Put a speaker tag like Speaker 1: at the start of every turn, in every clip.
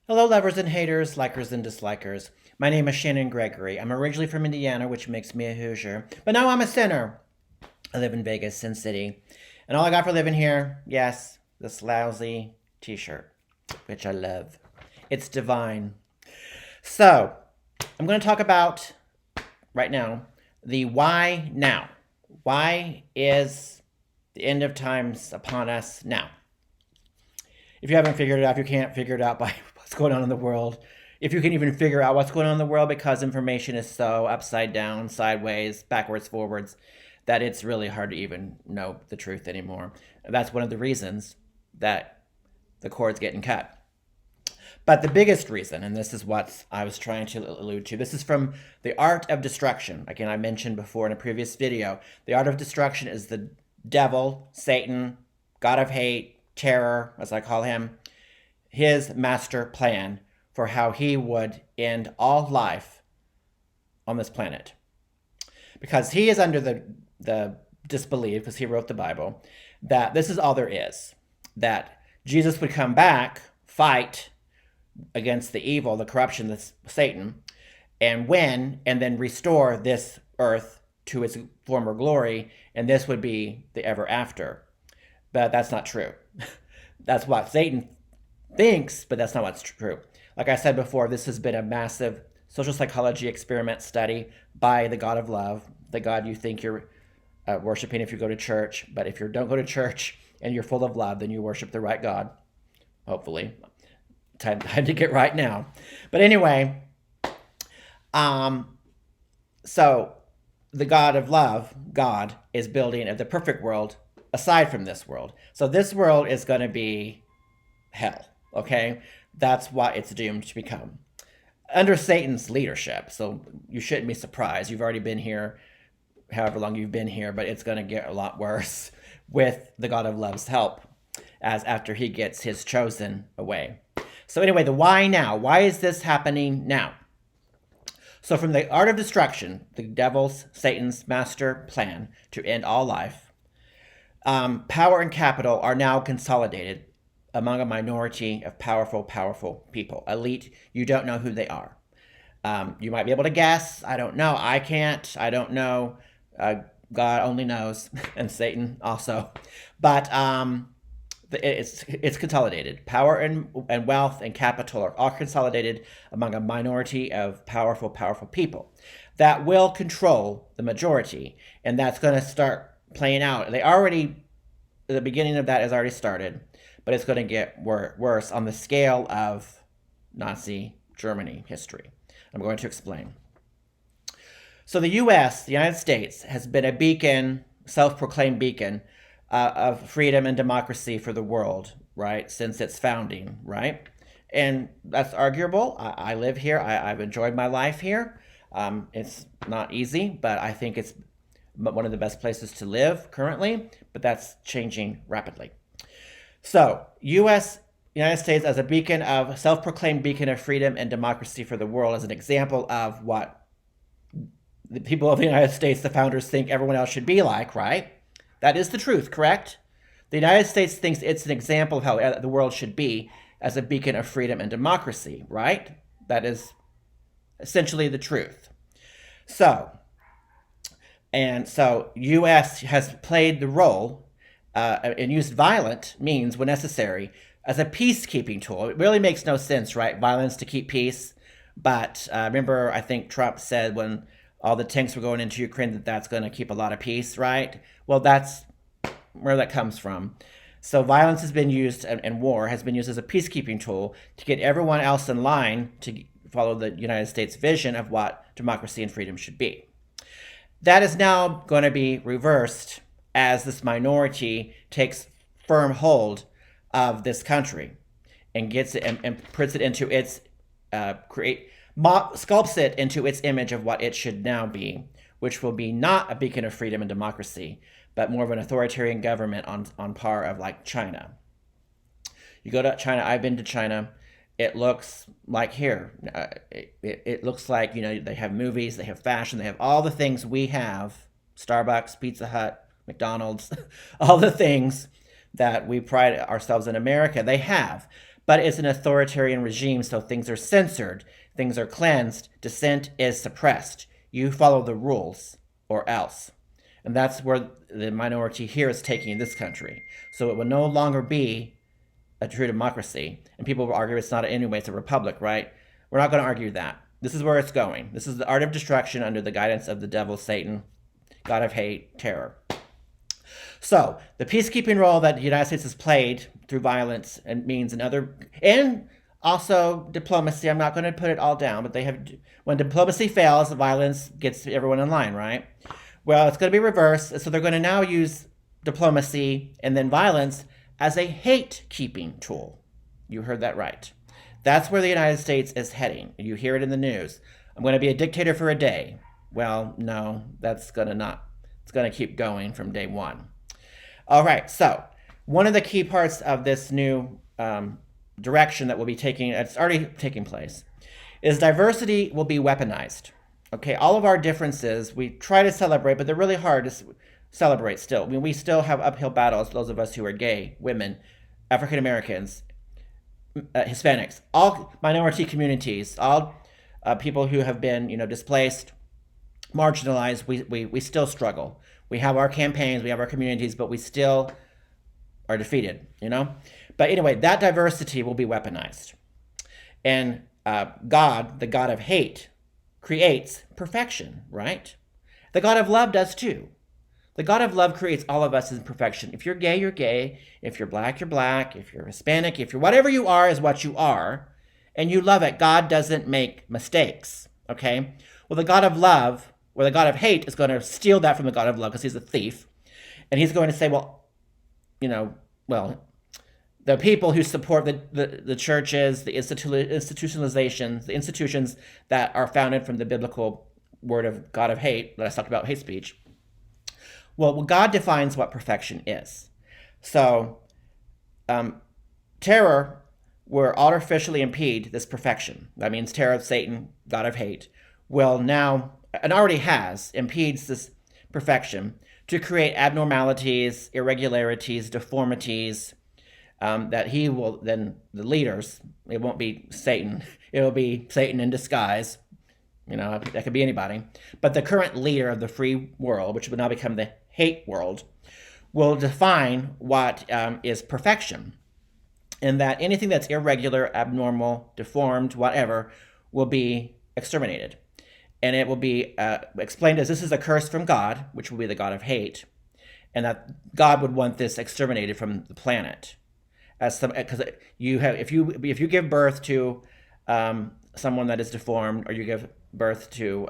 Speaker 1: Hello, lovers and haters, likers and dislikers. My name is Shannon Gregory. I'm originally from Indiana, which makes me a Hoosier, but now I'm a sinner. I live in Vegas, Sin City, and all I got for living here, yes, this lousy t shirt, which I love. It's divine. So, I'm going to talk about right now the why now. Why is the end of times upon us now? If you haven't figured it out, if you can't figure it out by what's going on in the world, if you can even figure out what's going on in the world because information is so upside down, sideways, backwards, forwards, that it's really hard to even know the truth anymore. And that's one of the reasons that the cord's getting cut. But the biggest reason, and this is what I was trying to allude to, this is from The Art of Destruction. Again, I mentioned before in a previous video, The Art of Destruction is the devil, Satan, God of hate, terror, as I call him, his master plan for how he would end all life on this planet. Because he is under the disbelief, because he wrote the Bible, that this is all there is. That Jesus would come back, fight against the evil, the corruption, that's Satan, and win, and then restore this earth to its former glory, and this would be the ever after. But that's not true. That's what Satan thinks, but that's not what's true. Like I said before, this has been a massive social psychology experiment study by the God of love, the God you think you're worshiping if you go to church. But if you don't go to church and you're full of love, then you worship the right God, hopefully. Time to get right now. But anyway, so the God of love, God, is building the perfect world aside from this world. So this world is going to be hell, okay? That's what it's doomed to become. Under Satan's leadership. So you shouldn't be surprised. You've already been here however long you've been here, but it's going to get a lot worse with the God of love's help as after he gets his chosen away. So anyway, the why now? Why is this happening now? So from the art of destruction, the devil's, Satan's master plan to end all life, power and capital are now consolidated among a minority of powerful people. Elite, you don't know who they are. You might be able to guess. I don't know. I can't. I don't know. God only knows, and Satan also. But it's consolidated. Power and wealth and capital are all consolidated among a minority of powerful people that will control the majority, and that's going to start playing out. The beginning of that has already started, but it's going to get worse on the scale of Nazi Germany history. I'm going to explain. So the U.S., the United States, has been a beacon, self-proclaimed beacon of freedom and democracy for the world, right, since its founding, right? And that's arguable. I live here. I've enjoyed my life here. It's not easy, but I think it's one of the best places to live currently, but that's changing rapidly. So, United States as a beacon of, self-proclaimed beacon of freedom and democracy for the world as an example of what the people of the United States, the founders, think everyone else should be like, right? That is the truth, correct? The United States thinks it's an example of how the world should be as a beacon of freedom and democracy, right? That is essentially the truth. So, U.S. has played the role and used violent means when necessary as a peacekeeping tool. It really makes no sense, right? Violence to keep peace. But remember, I think Trump said when all the tanks were going into Ukraine that that's going to keep a lot of peace, right? Well, that's where that comes from. So violence has been used, and war has been used as a peacekeeping tool to get everyone else in line to follow the United States vision of what democracy and freedom should be. That is now going to be reversed as this minority takes firm hold of this country and gets it and puts it into its sculpts it into its image of what it should now be, which will be not a beacon of freedom and democracy, but more of an authoritarian government on par of like China. You go to China. I've been to China. It looks like here. It looks like, they have movies, they have fashion, they have all the things we have. Starbucks, Pizza Hut, McDonald's, all the things that we pride ourselves in America, they have. but it's an authoritarian regime, so things are censored, things are cleansed, dissent is suppressed. You follow the rules or else. And that's where the minority here is taking in this country. So it will no longer be a true democracy. And people will argue it's not anyway, it's a republic, right? We're not going to argue that. This is where it's going. This is the art of destruction under the guidance of the devil, Satan, God of hate, terror. So the peacekeeping role that the United States has played through violence and means and also diplomacy. I'm not going to put it all down, but when diplomacy fails, violence gets everyone in line, right? Well, it's going to be reversed. So they're going to now use diplomacy and then violence as a hate-keeping tool. You heard that right. That's where the United States is heading. You hear it in the news. I'm going to be a dictator for a day. Well, no, it's going to keep going from day one. All right, so one of the key parts of this new direction that we'll be taking, it's already taking place, is diversity will be weaponized. Okay, all of our differences, we try to celebrate, but they're really hard to celebrate still. I mean, we still have uphill battles, those of us who are gay, women, African Americans, Hispanics, all minority communities, all people who have been, displaced, marginalized. We still struggle. We have our campaigns, we have our communities, but we still are defeated, But anyway, that diversity will be weaponized. And God, the God of hate, creates perfection, right? The God of love does too. The God of love creates all of us in perfection. If you're gay, you're gay. If you're black, you're black. If you're Hispanic, if you're whatever you are is what you are. And you love it. God doesn't make mistakes, okay? Well, the God of love, or the God of hate, is going to steal that from the God of love because he's a thief. And he's going to say, the people who support the churches, the institutionalizations, the institutions that are founded from the biblical word of God of hate, that I talked about, hate speech. Well, God defines what perfection is. So, terror will artificially impede this perfection. That means terror of Satan, God of hate, will now, and already has, impedes this perfection to create abnormalities, irregularities, deformities, that he will then, the leaders, it won't be Satan, it will be Satan in disguise, that could be anybody, but the current leader of the free world, which will now become the hate world, will define what is perfection, and that anything that's irregular, abnormal, deformed, whatever, will be exterminated. And it will be explained as this is a curse from God, which will be the God of hate, and that God would want this exterminated from the planet. Because if you give birth to someone that is deformed, or you give birth to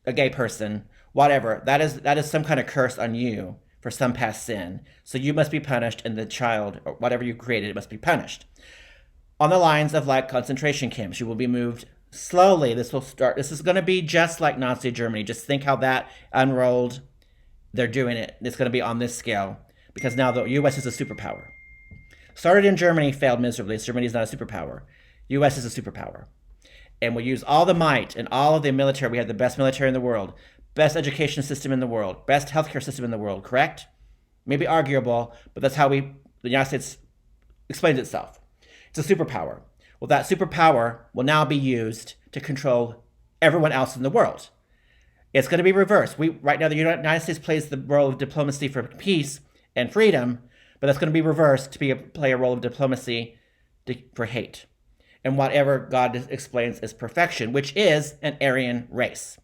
Speaker 1: a gay person, whatever, that is some kind of curse on you for some past sin. So you must be punished, and the child, or whatever you created, it must be punished. On the lines of like concentration camps, you will be moved slowly. This is going to be just like Nazi Germany. Just think how that unrolled. They're doing it. It's going to be on this scale because now the U.S. is a superpower. Started in Germany, failed miserably. Germany is not a superpower. U.S. is a superpower. And we use all the might and all of the military. We have the best military in the world, best education system in the world, best healthcare system in the world, correct? Maybe arguable, but that's how the United States explains itself. It's a superpower. Well, that superpower will now be used to control everyone else in the world. It's going to be reversed. Right now, the United States plays the role of diplomacy for peace and freedom, but that's going to be reversed to play a role of diplomacy for hate. And whatever God explains as perfection, which is an Aryan race.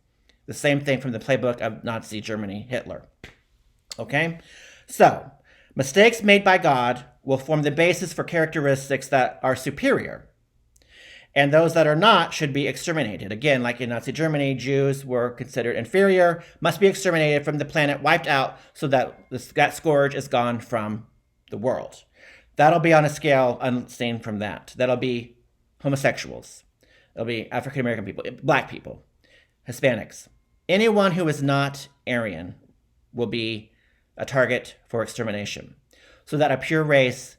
Speaker 1: The same thing from the playbook of Nazi Germany, Hitler. Okay? So, mistakes made by God will form the basis for characteristics that are superior. And those that are not should be exterminated. Again, like in Nazi Germany, Jews were considered inferior, must be exterminated from the planet, wiped out, so that that scourge is gone from the world. That'll be on a scale unseen from that. That'll be homosexuals. It'll be African American people, black people, Hispanics. Anyone who is not Aryan will be a target for extermination, so that a pure race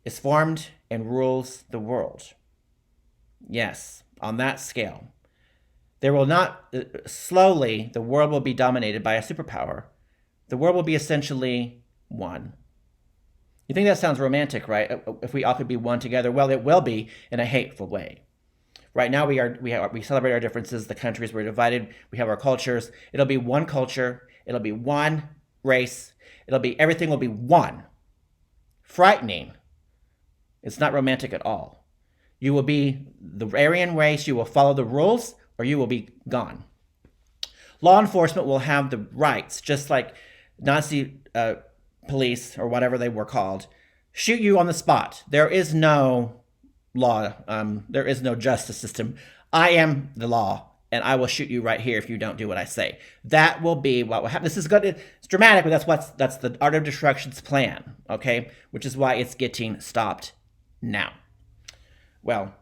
Speaker 1: is formed and rules the world. Yes, on that scale. There will not, slowly, the world will be dominated by a superpower. The world will be essentially one. You think that sounds romantic, right? If we all could be one together, well, it will be in a hateful way. Right now, we celebrate our differences. The countries we're divided. We have our cultures. It'll be one culture. It'll be one race. It'll be everything will be one. Frightening. It's not romantic at all. You will be the Aryan race. You will follow the rules, or you will be gone. Law enforcement will have the rights, just like Nazi police or whatever they were called, shoot you on the spot. There is no law. There is no justice system. I am the law, and I will shoot you right here if you don't do what I say. That will be what will happen. This is good. It's dramatic, but that's the Art of Destruction's plan. Okay, which is why it's getting stopped now. Well,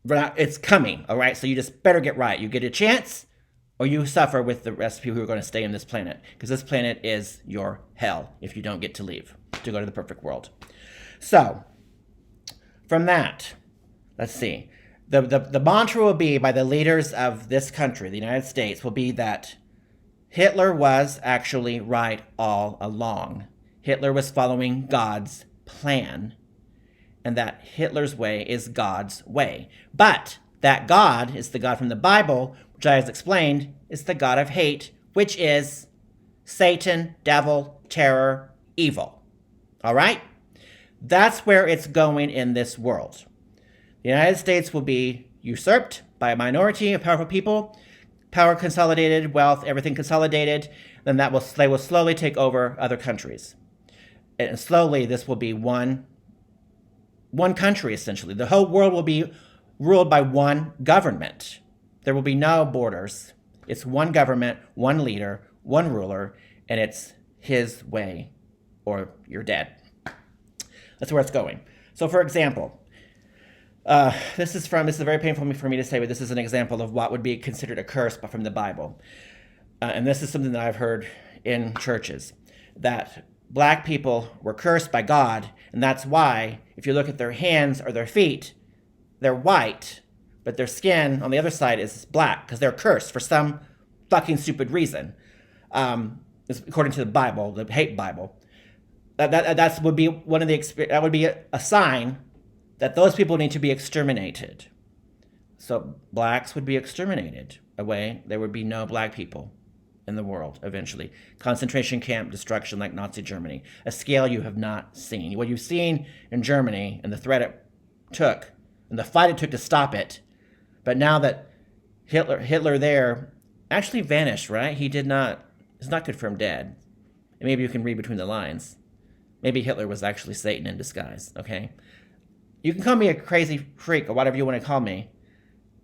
Speaker 1: it's coming. All right, so you just better get right. You get a chance, or you suffer with the rest of people who are going to stay on this planet, because this planet is your hell if you don't get to leave to go to the perfect world. So, from that, let's see. The mantra will be by the leaders of this country, the United States, will be that Hitler was actually right all along. Hitler was following God's plan, and that Hitler's way is God's way. But that God is the God from the Bible, which I have explained, is the God of hate, which is Satan, devil, terror, evil. All right? That's where it's going in this world. The United States will be usurped by a minority of powerful people, power consolidated, wealth, everything consolidated, then they will slowly take over other countries. And slowly this will be one country, essentially. The whole world will be ruled by one government. There will be no borders. It's one government, one leader, one ruler, and it's his way, or you're dead. That's where it's going. So, for example, this is very painful for me to say, but this is an example of what would be considered a curse from the Bible. And this is something that I've heard in churches, that black people were cursed by God, and that's why, if you look at their hands or their feet, they're white, but their skin on the other side is black because they're cursed for some fucking stupid reason. According to the Bible, the hate Bible, that would be a sign that those people need to be exterminated. So blacks would be exterminated away. There would be no black people in the world eventually. Concentration camp destruction like Nazi Germany, a scale you have not seen. What you've seen in Germany and the threat it took and the fight it took to stop it. But now that Hitler there actually vanished, right? It's not confirmed dead. And maybe you can read between the lines. Maybe Hitler was actually Satan in disguise, okay? You can call me a crazy freak or whatever you want to call me.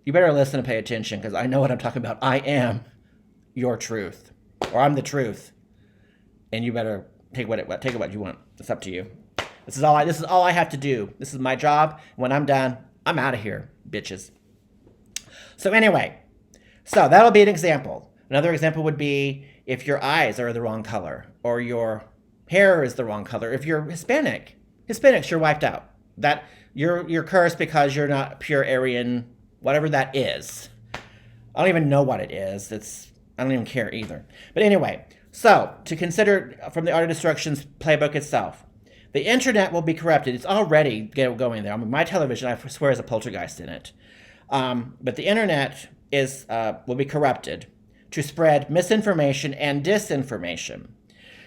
Speaker 1: You better listen and pay attention because I know what I'm talking about. I am your truth, or I'm the truth. And you better take what you want. It's up to you. This is all I have to do. This is my job. When I'm done, I'm out of here, bitches. So anyway, that'll be an example. Another example would be if your eyes are the wrong color or your hair is the wrong color. If you're Hispanics, you're wiped out. That you're cursed because you're not pure Aryan, whatever that is. I don't even know what it is. I don't even care either. But anyway, so to consider from the Art of Destruction's playbook itself, the internet will be corrupted. It's already going there. I mean, my television, I swear, is a poltergeist in it. But the internet will be corrupted to spread misinformation and disinformation.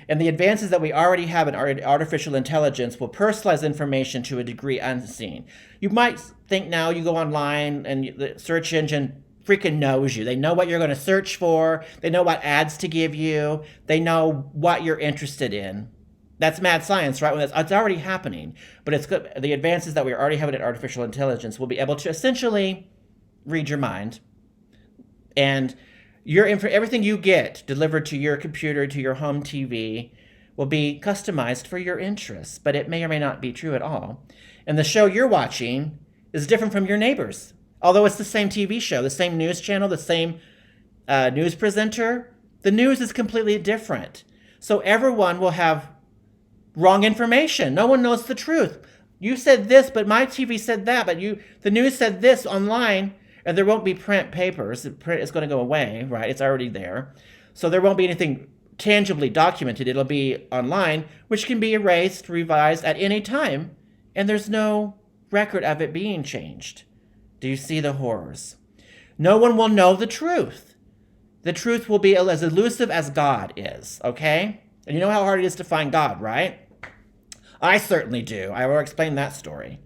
Speaker 1: And the advances that we already have in artificial intelligence will personalize information to a degree unseen. You might think now you go online and the search engine freaking knows you. They know what you're going to search for. They know what ads to give you. They know what you're interested in. That's mad science, right? It's already happening. But it's good. The advances that we already have in artificial intelligence will be able to essentially read your mind. And everything you get delivered to your computer, to your home TV, will be customized for your interests. But it may or may not be true at all. And the show you're watching is different from your neighbor's. Although it's the same TV show, the same news channel, the same news presenter, the news is completely different. So everyone will have wrong information. No one knows the truth. You said this, but my TV said that, but the news said this online, and there won't be print papers. Print is going to go away, right? It's already there. So there won't be anything tangibly documented. It'll be online, which can be erased, revised at any time, and there's no record of it being changed. Do you see the horrors? No one will know the truth. The truth will be as elusive as God is, okay? And you know how hard it is to find God, right? I certainly do. I will explain that story.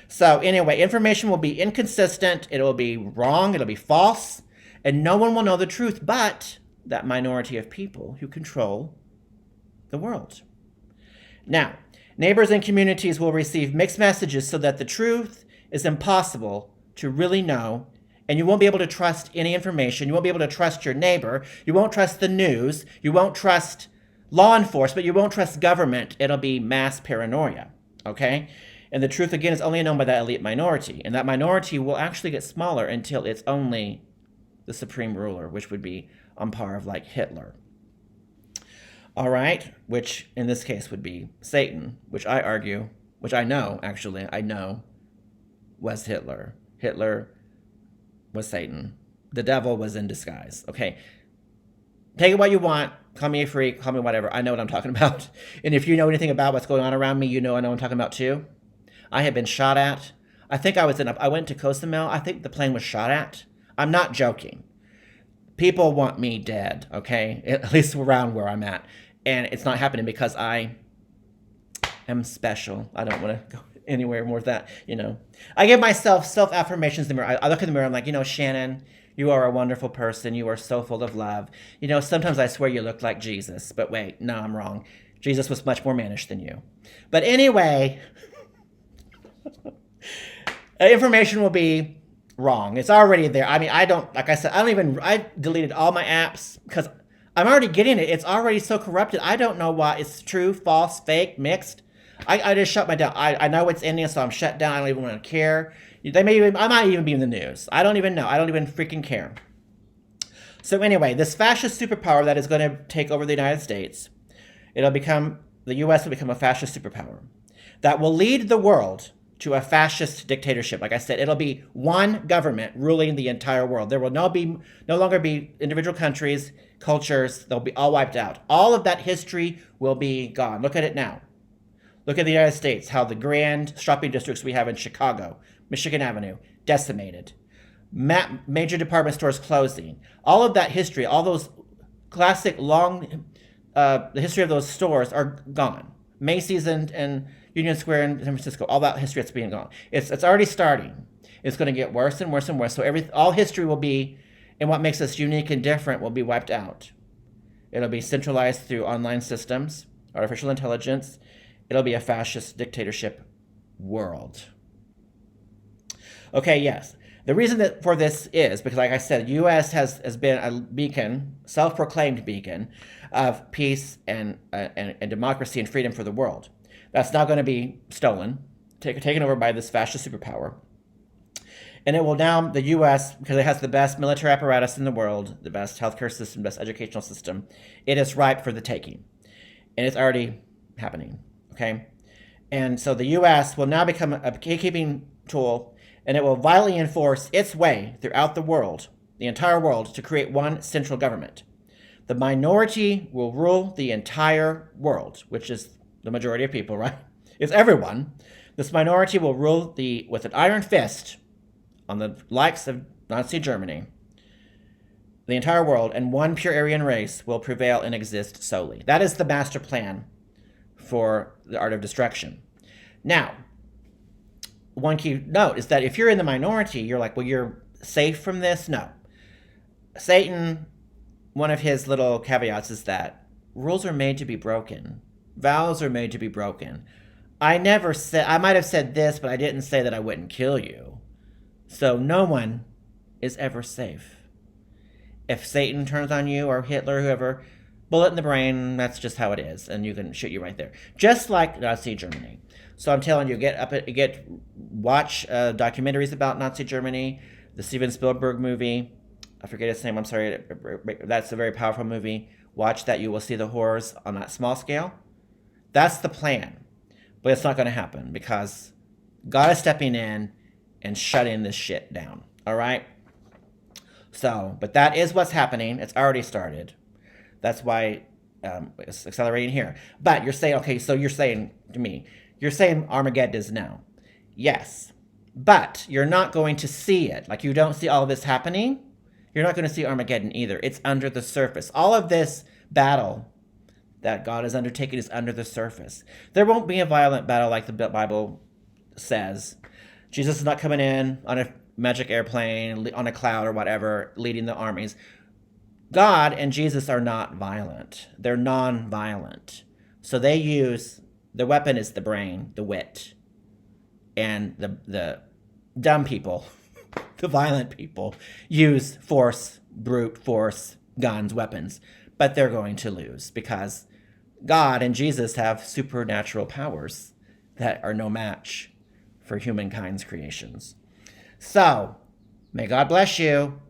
Speaker 1: So anyway, information will be inconsistent, it will be wrong, it'll be false, and no one will know the truth but that minority of people who control the world. Now, neighbors and communities will receive mixed messages so that the truth is impossible to really know, and you won't be able to trust any information. You won't be able to trust your neighbor. You won't trust the news. You won't trust law enforcement. You won't trust government. It'll be mass paranoia, okay? And the truth, again, is only known by that elite minority. And that minority will actually get smaller until it's only the supreme ruler, which would be on par of like Hitler. All right, which in this case would be Satan, which I argue, which I know, actually, I know was Hitler. Hitler was Satan. The devil was in disguise, okay? Take it what you want. Call me a freak, call me whatever. I know what I'm talking about. And if you know anything about what's going on around me, you know I know what I'm talking about too. I have been shot at. I think I went to Cozumel. I think the plane was shot at. I'm not joking. People want me dead, okay? At least around where I'm at. And it's not happening because I am special. I don't want to go anywhere more with that, you know. I give myself self-affirmations in the mirror. I look in the mirror, I'm like, you know, Shannon, you are a wonderful person. You are so full of love. You know, sometimes I swear you look like Jesus. But wait, no, I'm wrong. Jesus was much more mannish than you. But anyway, information will be wrong. It's already there. I mean, I deleted all my apps because I'm already getting it. It's already so corrupted. I don't know why it's true, false, fake, mixed. I just shut my down. I know it's ending, so I'm shut down. I don't even want to care. I might even be in the news. I don't even know. I don't even freaking care. So anyway, this fascist superpower that is going to take over the United States, the U.S. will become a fascist superpower that will lead the world to a fascist dictatorship. Like I said, it'll be one government ruling the entire world. There will no longer be individual countries, cultures. They'll be all wiped out. All of that history will be gone. Look at it now. Look at the United States, how the grand shopping districts we have in Chicago, Michigan Avenue, decimated. Major department stores closing. All of that history, all those classic the history of those stores are gone. Macy's and Union Square in San Francisco, all that history that's being gone. It's already starting. It's going to get worse and worse and worse. So all history will be, and what makes us unique and different will be wiped out. It'll be centralized through online systems, artificial intelligence. It'll be a fascist dictatorship world. Okay, yes. The reason for this is because, like I said, the U.S. has been a beacon, self-proclaimed beacon, of peace and democracy and freedom for the world. That's now going to be stolen, taken over by this fascist superpower. And it will now, the U.S., because it has the best military apparatus in the world, the best healthcare system, best educational system, it is ripe for the taking. And it's already happening, okay? And so the U.S. will now become a gatekeeping tool, and it will violently enforce its way throughout the world, the entire world, to create one central government. The minority will rule the entire world, which is the majority of people, right? It's everyone. This minority will rule with an iron fist on the likes of Nazi Germany, the entire world, and one pure Aryan race will prevail and exist solely. That is the master plan for the art of destruction. Now, one key note is that if you're in the minority, you're like, well, you're safe from this? No. Satan, one of his little caveats is that rules are made to be broken. Vows are made to be broken. I might have said this, but I didn't say that I wouldn't kill you. So no one is ever safe. If Satan turns on you or Hitler, whoever, bullet in the brain, that's just how it is. And you can shoot you right there. Just like Nazi Germany. So I'm telling you, watch documentaries about Nazi Germany, the Steven Spielberg movie. I forget his name, I'm sorry. That's a very powerful movie. Watch that, you will see the horrors on that small scale. That's the plan. But it's not going to happen because God is stepping in and shutting this shit down. All right? So, but that is what's happening. It's already started. That's why it's accelerating here. But you're saying, okay, so you're saying to me, you're saying Armageddon is now. Yes. But you're not going to see it. Like, you don't see all of this happening. You're not going to see Armageddon either. It's under the surface. All of this battle that God is undertaking is under the surface. There won't be a violent battle like the Bible says. Jesus is not coming in on a magic airplane, on a cloud or whatever, leading the armies. God and Jesus are not violent. They're non-violent. So they use, the weapon is the brain, the wit. And the dumb people, the violent people, use force, brute force, guns, weapons. But they're going to lose because God and Jesus have supernatural powers that are no match for humankind's creations. So, may God bless you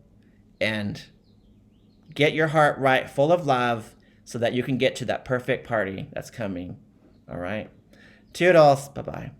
Speaker 1: and get your heart right, full of love, so that you can get to that perfect party that's coming. All right? Toodles. Bye-bye.